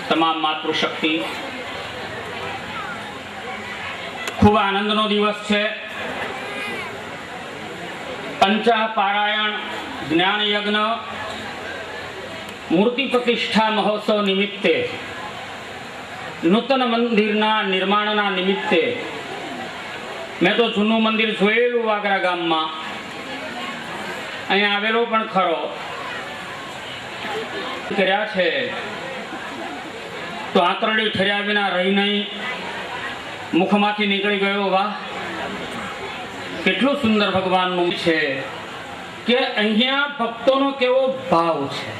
તમામ માતૃશક્તિ, ખૂબ આનંદનો દિવસ છે. પંચા પારાયણ, જ્ઞાન યજ્ઞ, મૂર્તિ પ્રતિષ્ઠા મહોત્સવ નિમિત્તે, નૂતન મંદિરના નિર્માણના નિમિત્તે મેં તો જૂનું મંદિર જોયેલું વાગરા ગામમાં, અહીંયા આવેલો પણ ખરો કર્યા છે તો આંતરડી ઠર્યા વિના રહી નહીં, મુખમાંથી નીકળી ગયો, વાહ કેટલું સુંદર ભગવાનનું છે કે અહીંયા ભક્તોનો કેવો ભાવ છે.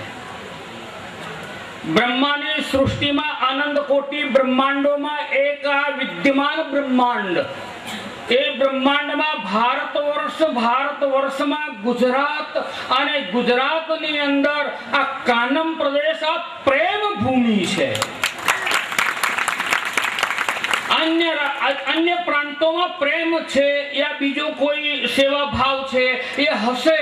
બ્રહ્માની સૃષ્ટિમાં આનંદ કોટી બ્રહ્માંડોમાં એક આ વિદ્યમાન બ્રહ્માંડ, એ બ્રહ્માંડમાં ભારત વર્ષમાં ગુજરાત અને ગુજરાતની અંદર આ કાનમ પ્રદેશ આ પ્રેમ ભૂમિ છે. અન્ય પ્રાંતોમાં પ્રેમ છે યા બીજો કોઈ સેવા ભાવ છે એ હશે,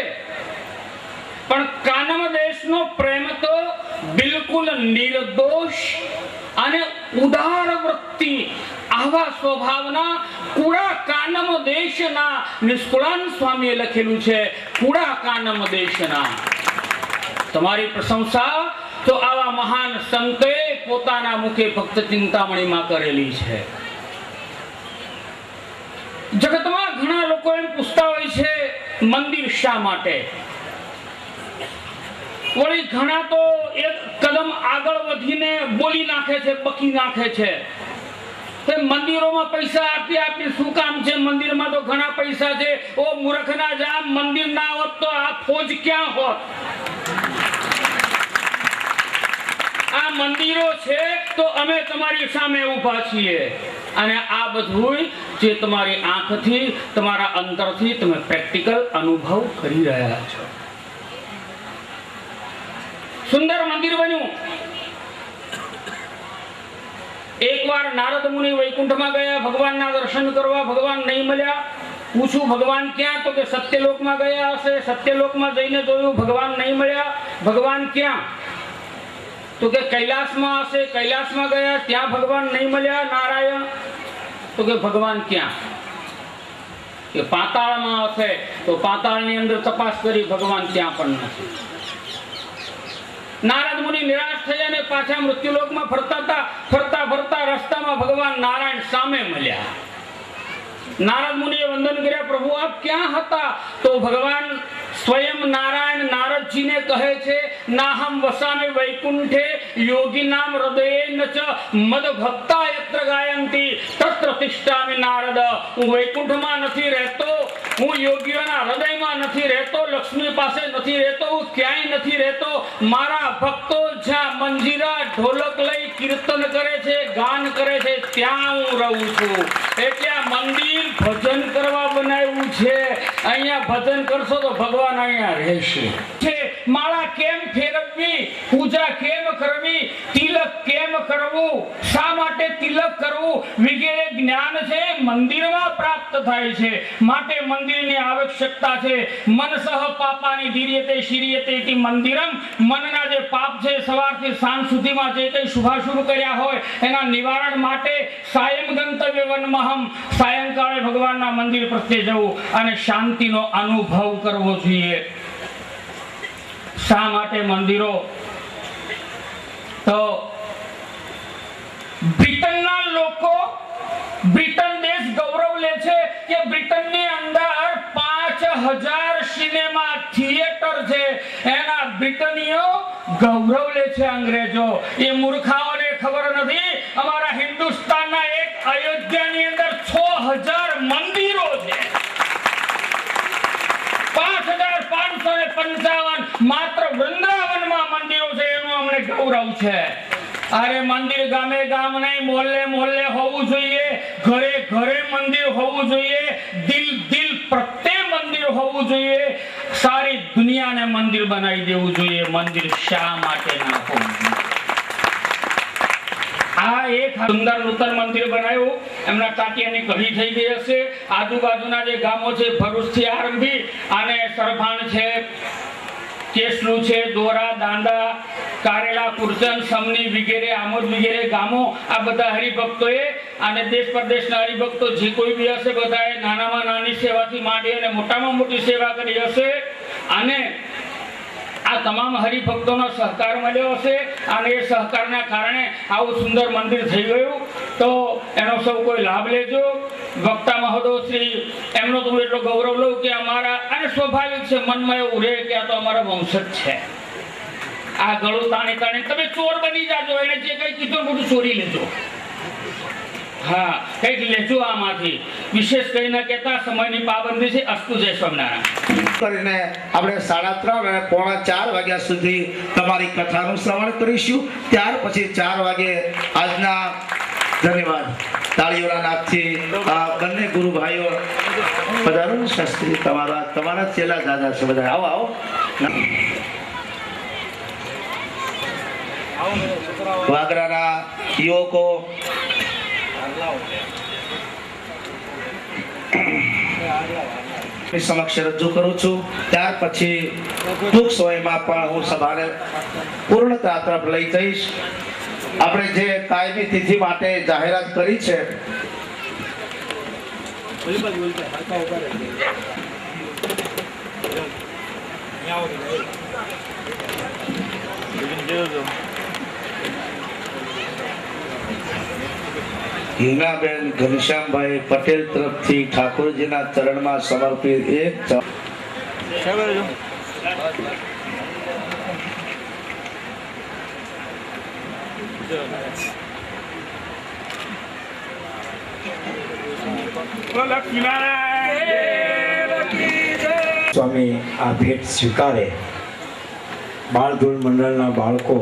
પણ કાનમ દેશનો પ્રેમ તો બિલકુલ નિર્દોષ અને ઉદાર વૃત્તિ, આવા સ્વભાવના કુડા કાનમ દેશના નિષ્કુળાન સ્વામીએ લખેલું છે. કુડા કાનમ દેશના તમારી પ્રશંસા તો આવા મહાન સંતે પોતાના મુખે ભક્ત ચિંતામણીમાં કરેલી છે. જગતમાં ઘણા લોકો એમ પૂછતા હોય છે મંદિર શા માટે? વળી ઘણા તો એક કદમ આગળ વધીને બોલી નાખે છે, બકી નાખે છે કે મંદિરોમાં પૈસા આપી શું કામ છે? મંદિરમાં તો ઘણા પૈસા છે. ઓ મૂર્ખના જામ, મંદિર ના હોત તો આ ફોજ ક્યાં હોત? આ મંદિરો છે તો અમે તમારી સામે ઊભા છીએ, અને આ બધું જે તમારી આંખથી, તમારા અંતરથી તમે પ્રેક્ટિકલ અનુભવ કરી રહ્યા છો. સુંદર મંદિર બન્યું. એકવાર નારદ મુનિ વૈકુંઠમાં ગયા ભગવાનના દર્શન કરવા, ભગવાન નહીં મળ્યા. પૂછું ભગવાન ક્યાં? તો કે સત્યલોકમાં ગયા હશે. સત્યલોકમાં જઈને જોયું, ભગવાન નહીં મળ્યા. ભગવાન ક્યાં? તો કે કૈલાસમાં હશે. કૈલાસમાં ગયા, ત્યાં ભગવાન નહીં મળ્યા. નારાયણ. તો કે ભગવાન ક્યાં? કે પાતાળમાં હશે. તો પાતાળની અંદર તપાસ કરી, ભગવાન ત્યાં પણ નથી. નારદ મુનિ નિરાશ થયા અને પાછા મૃત્યુલોકમાં ફરતા રસ્તામાં ભગવાન નારાયણ સામે મળ્યા. નારદ મુનિએ વંદન કર્યા, પ્રભુ આપ ક્યાં હતા? તો ભગવાન સ્વયં નારાયણ નારદજીને કહે છે, નાહમ વસામે વૈકુંઠે યોગીનામ હૃદયેન ચ મદ ભક્તા યત્ર ગાયંતિ તત્ર તિષ્ઠામિ નારદ. હું વૈકુંઠમાં નથી રહેતો, હું યોગીઓના હૃદયમાં નથી રહેતો, લક્ષ્મી પાસે નથી રહેતો, હું ક્યાંય નથી રહેતો. મારા ભક્તો જ્યાં મંજીરા ઢોલક લઈ કીર્તન કરે છે, ગાન કરે છે, ત્યાં હું રહું છું. એટલે આ મંદિર ભજન કરવા બનાવ્યું છે. અહીંયા ભજન કરશો તો ભગવાન અહીંયા રહેશે. માળા કેમ ફેરવવી, પૂજા કેમ કરવી, તિલક કેમ કરવું, શા માટે તિલક કરવું વગેરે જ્ઞાન છે મંદિરમાં પ્રાપ્ત થાય છે. માટે મંદિરની આવશ્યકતા છે. મનસઃ પાપાની ધીર્યતે શિર્યતે ઇતિ મંદિરમ. મનના જે પાપ છે સવારથી સાંજ સુધીમાં જે કંઈ શુભાશુભ કર્યા હોય એના નિવારણ માટે સાયં ગંતવ્ય વનમહમ, સાયંકાળે ભગવાનના મંદિર પ્રત્યે જવું અને શાંતિનો અનુભવ કરવો જોઈએ. શા માટે મંદિરો? તો બ્રિટનના લોકો, બ્રિટન દેશ ગૌરવ લે છે કે બ્રિટનની અંદર 5000 સિનેમા થિયેટર છે. એના બ્રિટનીઓ ગૌરવ લે છે. અંગ્રેજો એ મૂર્ખાઓને ખબર નથી, અમારા હિન્દુસ્તાનના એક અયોધ્યાની અંદર 6000 મંદિરો છે. 5555 માત્ર વૃંદાવનમાં મંદિરો છે, એનું અમને ગૌરવ છે. અરે મંદિર ગામે ગામ નહીં, મોહલ્લે મોહલ્લે હોવું જોઈએ, ઘરે ઘરે મંદિર હોવું જોઈએ, દિલ પ્રત્યે મંદિર હોવું જોઈએ. સારી દુનિયાને મંદિર બનાવી દેવું જોઈએ. મંદિર શા માટે ના હોવું? આ એક સુંદર નૂતન મંદિર બનાવ્યું. એમના તાટિયાની કઢી થઈ ગઈ હશે. આજુબાજુના જે ગામો છે, ભરૂચથી આરંભી અને સરભાણ છે, કેસલું છે, દોરા, દાંડા, કારેલા, કુરચન, સમની વગેરે, આમોદ વગેરે ગામો, આ બધા હરિભક્તોએ અને દેશ પરદેશના હરિભક્તો જે કોઈ બી હશે બધાએ નાનામાં નાની સેવાથી માંડી અને મોટામાં મોટી સેવા કરી હશે અને આ તમામ હરિભક્તોનો સહકાર મળ્યો હશે અને એ સહકારના કારણે આવું સુંદર મંદિર થઈ ગયું. તો એનો સૌ કોઈ લાભ લેજો. વક્તા મહોદયશ્રી એમનો તો હું એટલો ગૌરવ લઉં કે અમારા અને સ્વાભાવિક છે મનમાં એવું રહે કે આ તો અમારા વંશજ છે. આ ગળું તાણી તાણી તમે ચોર બની જાજો, એને જે કઈ કીધું બધું ચોરી લેજો. હા, કઈક લેજો આમાંથી. વિશેષ કઈ ના કહેતા, સમયની પાબંદી છે. અસ્તુ જય સ્વામિનારાયણ કરીને આપણે 3:30 અને 3:45 વાગ્યા સુધી તમારી કથાનું શ્રવણ કરીશું. ત્યાર પછી 4 વાગે આજના ધન્યવાદ તાળીઓના નાદથી આ બંને ગુરુ ભાઈઓ પધારો. શાસ્ત્રી તમારા ચેલા દાદા છે બધા. આવો આવો. વાગરાના યુવકો સમક્ષ રજૂ કરું છું. ત્યાર પછી ટૂંક સમયમાં પણ હું સભાને પૂર્ણતા તરફ લઈ જઈશ. આપણે જે કાયમી તિથિ માટે જાહેરાત કરી છે હિનાબેન ઘનશ્યામભાઈ પટેલ તરફથી ઠાકોરજીના ચરણમાં સમર્પિત એક સ્વામી આ ભેટ સ્વીકારે. બાળધૂળ મંડળના બાળકો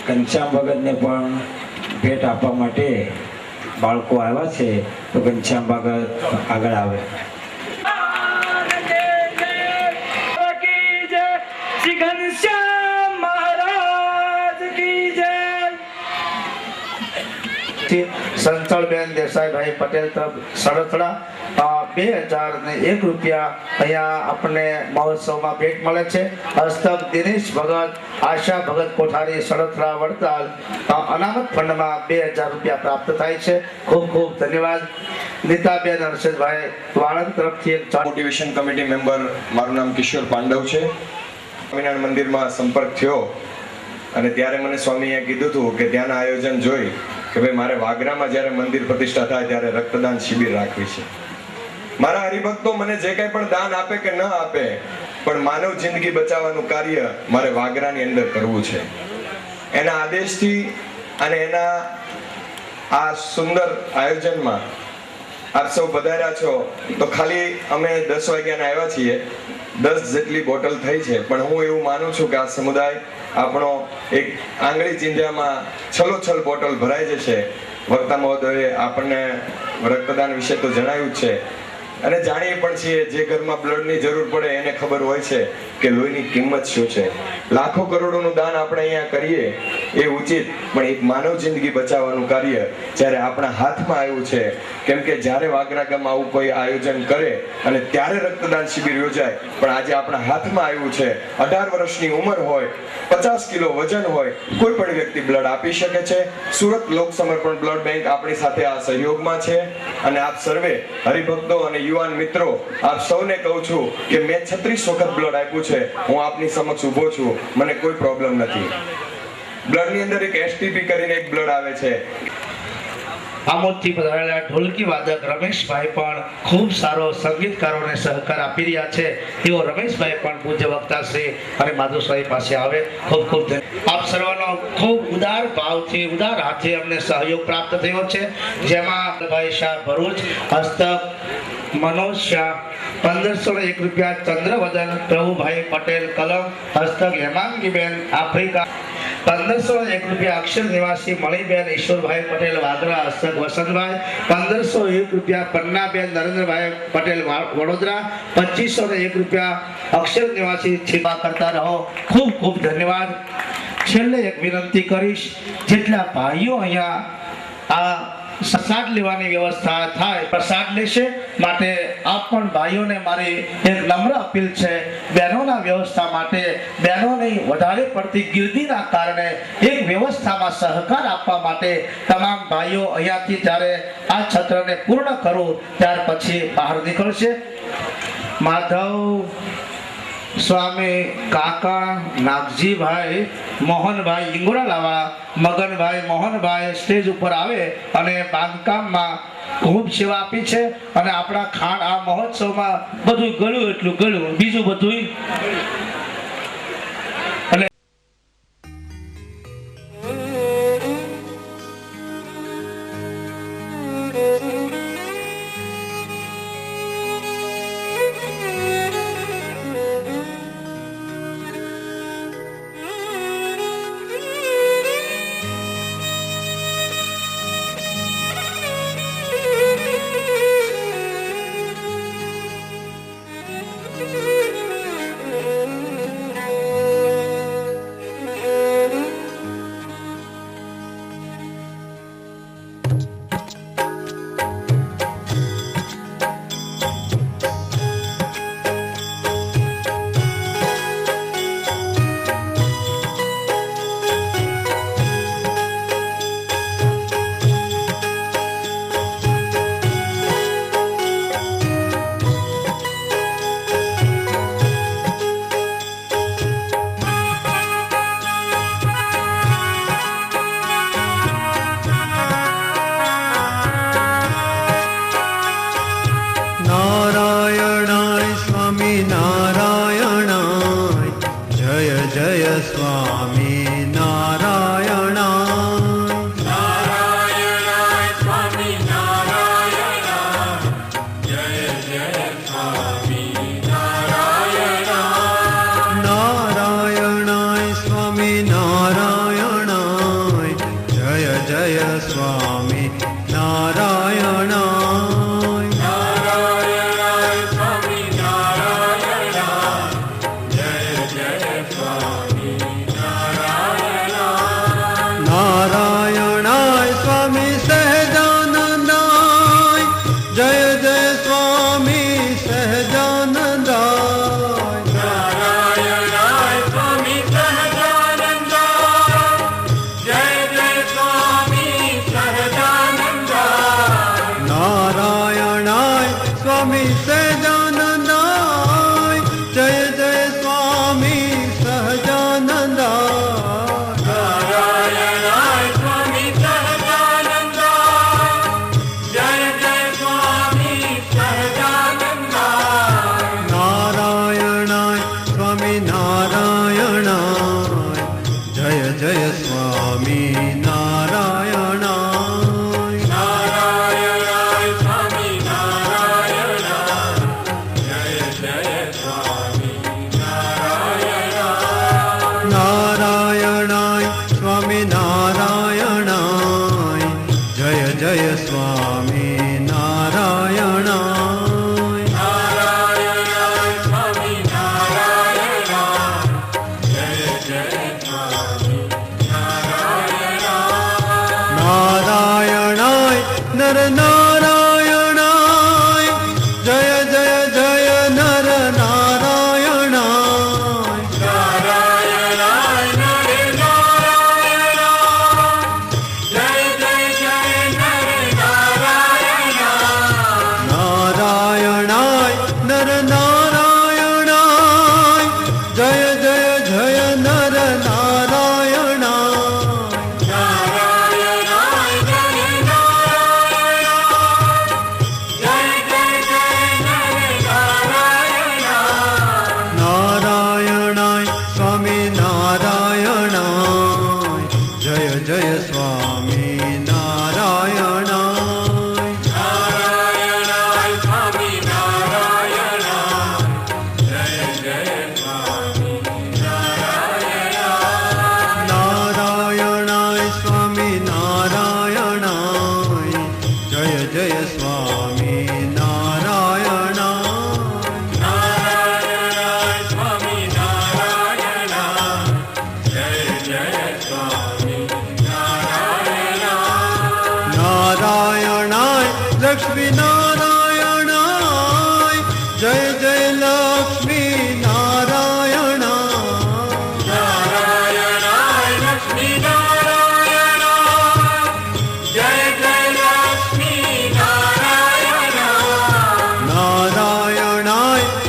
ઘનશ્યામ ભગતને પણ ભેટ આપવા માટે બાળકો આવ્યા છે. તો ઘનશ્યામ ભગત આગળ આવે. સંતળબેન દેસાઈભાઈ પટેલ તરફ સડથડા 2001 રૂપિયા અહીંયા આપણને મહોત્સવમાં ભેટ મળે છે. હસ્તક દિનેશ ભગત, આશા ભગત કોઠારી, સડથડા વડતાલ અનામત ફંડમાં 2000 રૂપિયા પ્રાપ્ત થાય છે. ખૂબ ખૂબ ધન્યવાદ. નીતાબેન હર્ષદભાઈ વાળંદ તરફથી એક મોટિવેશન કમિટી મેમ્બર, મારું નામ કિશોર પાંડવ છે. સ્વામિનારાયણ મંદિરમાં સંપર્ક થયો અને ત્યારે મને સ્વામીએ કીધું હતું કે ત્યાંના આયોજન જોઈ કે ભાઈ મારે વાગરામાં જ્યારે મંદિર પ્રતિષ્ઠા થાય ત્યારે રક્તદાન શિબિર રાખવી છે. મારા હરિભક્તો મને જે કંઈ પણ દાન આપે કે ન આપે, પણ માનવ જિંદગી બચાવવાનું કાર્ય મારે વાગરાની અંદર કરવું છે. એના આદેશથી અને એના આ સુંદર આયોજનમાં આપ સૌ પધાર્યા છો. તો ખાલી અમે 10 વાગ્યાના આવ્યા છીએ, 10 જેટલી બોટલ થઈ છે, પણ હું એવું માનું છું કે આ સમુદાય આપણો એક આંગળી ચીંધ્યામાં છલોછલ બોટલ ભરાઈ જશે. વક્તા મહોદયે આપણને રક્તદાન વિશે તો જણાવ્યું જ છે અને જાણીએ પણ છીએ જે ઘરમાં બ્લડની જરૂર પડે એને ખબર હોય છે કે લોહીની કિંમત શું છે. લાખો કરોડોનું દાન આપણે અહીંયા કરીએ એ ઉચિત, પણ એક માનવ જિંદગી બચાવવાનું કાર્ય જ્યારે આપણા હાથમાં આવ્યું છે, કેમ કે જ્યારે વાગરા ગામ આવું કોઈ આયોજન કરે અને ત્યારે રક્તદાન શિબિર યોજાય, પણ આજે આપણા હાથમાં આવ્યું છે. 18 વર્ષની ઉંમર હોય, 50 કિલો વજન હોય, કોઈ પણ વ્યક્તિ બ્લડ આપી શકે છે. સુરત લોક સમર્પણ બ્લડ બેંક આપણી સાથે આ સહયોગમાં છે અને આપ સર્વે હરિભક્તો અને યુવાન મિત્રો, આપ સૌને કહું છું કે મેં 36 વખત બ્લડ આપ્યું છે. હું આપની સમક્ષ ઊભો છું, મને કોઈ પ્રોબ્લેમ નથી. બ્લડની અંદર એક એસટીપી કરીને એક બ્લડ આવે છે. આમોદથી પધારેલા ઢોલકી વાદક રમેશભાઈ પણ ખૂબ સારો સંગીતકારોને સહકાર આપી રહ્યા છે. તેઓ રમેશભાઈ પણ પૂજ્ય વક્તા શ્રી અને માધુસાઈ પાસે આવે. ખૂબ ખૂબ આપ સર્વનો ખૂબ ઉદાર ભાવથી, ઉદાર હાથે અમને સહયોગ પ્રાપ્ત થયો છે. જેમાં ભાઈ શાહ ભરૂચ, હસ્તક મનોજ શાહ 1501 રૂપિયા, ચંદ્રવદન પ્રભુભાઈ પટેલ કલમ, હસ્તક હેમાંગીબેન આફ્રિકા 1501 રૂપિયા, અક્ષર નિવાસી મણિબેન ઈશ્વરભાઈ પટેલ વાગરા, હસ્તક વસંતભાઈ 1501 રૂપિયા, પન્નાબેન નરેન્દ્રભાઈ પટેલ વડોદરા 2501 રૂપિયા, અક્ષર નિવાસી સેવા કરતા રહો. ખૂબ ખૂબ ધન્યવાદ. છેલ્લે એક વિનંતી કરીશ, જેટલા ભાઈઓ અહીંયા આ પ્રસાદ લેવાની વ્યવસ્થા થાય. પ્રસાદ લેશે માટે આપ પણ ભાઈઓને મારી એક નમ્ર અપીલ છે, બહેનોના વ્યવસ્થા માટે બહેનોની વધારે પડતી ગીર્દીના કારણે એક વ્યવસ્થામાં સહકાર આપવા માટે તમામ ભાઈઓ અહીંયાથી જ્યારે આ છત્રને પૂર્ણ કરું ત્યાર પછી બહાર નીકળશે. માધવ સ્વામી, કાકા, નાગજીભાઈ, મોહનભાઈ ઇંગોરાલાવાળા, મગનભાઈ, મોહનભાઈ સ્ટેજ ઉપર આવે અને બાંધકામમાં ખૂબ સેવા આપી છે અને આપણા ખાંડ આ મહોત્સવમાં બધું ગળ્યું એટલું ગળ્યું, બીજું બધું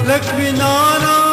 લક્ષ્મી નારાયણ